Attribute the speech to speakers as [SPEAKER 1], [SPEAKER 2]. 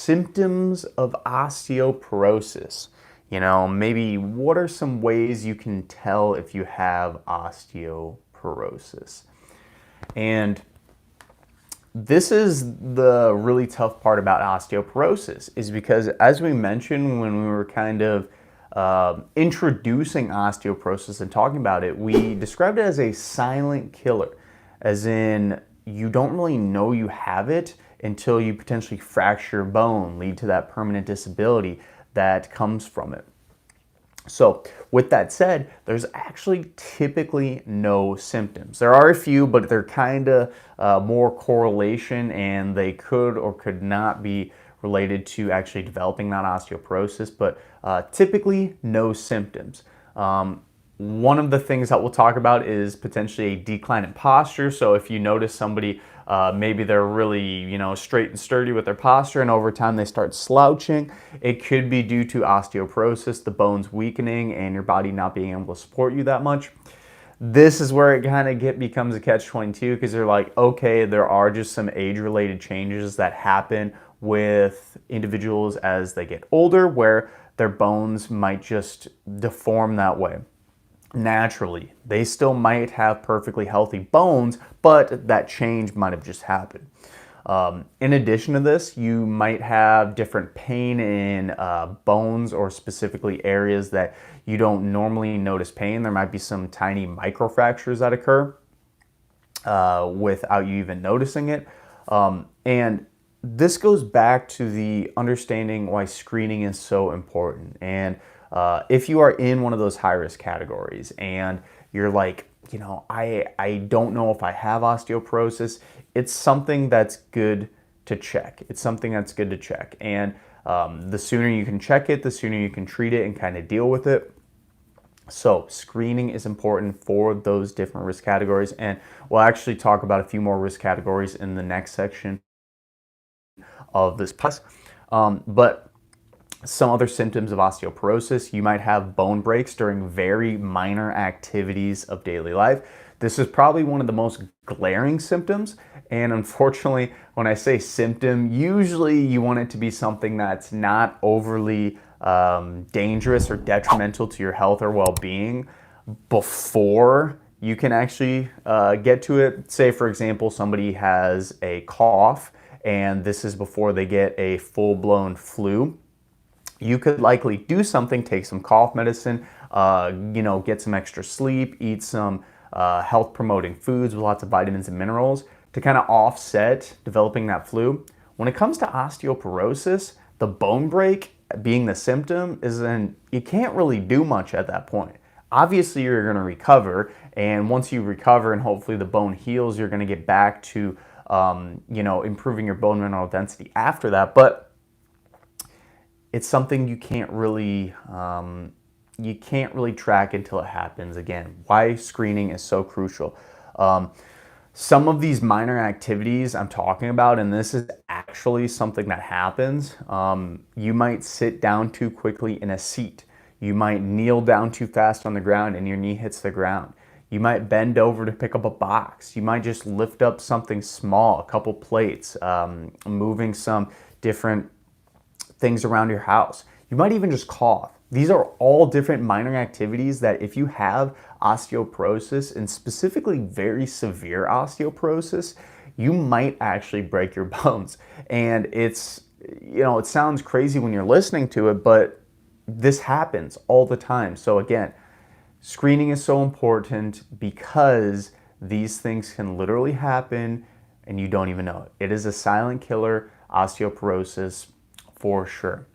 [SPEAKER 1] symptoms of osteoporosis. Maybe what are some ways you can tell if you have osteoporosis? And this is the really tough part about osteoporosis, is because, as we mentioned when we were kind of introducing osteoporosis and talking about it, we described it as a silent killer, as in you don't really know you have it until you potentially fracture a bone, lead to that permanent disability that comes from it. So with that said, there's actually typically no symptoms. There are a few, but they're kind of more correlation, and they could or could not be related to actually developing that osteoporosis, but typically no symptoms. One of the things that we'll talk about is potentially a decline in posture. So if you notice somebody, maybe they're really, straight and sturdy with their posture, and over time they start slouching, it could be due to osteoporosis, the bones weakening and your body not being able to support you that much. This is where it kind of becomes a catch-22, because they're like, okay, there are just some age-related changes that happen with individuals as they get older, where their bones might just deform that way naturally. They still might have perfectly healthy bones, but that change might have just happened. In addition to this, you might have different pain in bones, or specifically areas that you don't normally notice pain. There might be some tiny microfractures that occur without you even noticing it. And this goes back to the understanding why screening is so important. And if you are in one of those high-risk categories and you're like, I don't know if I have osteoporosis, it's something that's good to check. It's something that's good to check. And the sooner you can check it, the sooner you can treat it and kind of deal with it. So screening is important for those different risk categories. And we'll actually talk about a few more risk categories in the next section of this podcast. But some other symptoms of osteoporosis: you might have bone breaks during very minor activities of daily life. This is probably one of the most glaring symptoms. And unfortunately, when I say symptom, usually you want it to be something that's not overly dangerous or detrimental to your health or well-being before you can actually get to it. Say, for example, somebody has a cough, and this is before they get a full-blown flu. You could likely do something, take some cough medicine, get some extra sleep, eat some health promoting foods with lots of vitamins and minerals to kind of offset developing that flu. When it comes to osteoporosis, the bone break being the symptom you can't really do much at that point. Obviously, you're going to recover, and once you recover and hopefully the bone heals, you're going to get back to improving your bone mineral density after that. But it's something you can't really track until it happens. Again, why screening is so crucial. Some of these minor activities I'm talking about, and this is actually something that happens. You might sit down too quickly in a seat. You might kneel down too fast on the ground and your knee hits the ground. You might bend over to pick up a box. You might just lift up something small, a couple plates, moving some different things around your house. You might even just cough. These are all different minor activities that, if you have osteoporosis, and specifically very severe osteoporosis, you might actually break your bones. And it sounds crazy when you're listening to it, but this happens all the time. So again, screening is so important because these things can literally happen and you don't even know it. It is a silent killer, osteoporosis, for sure.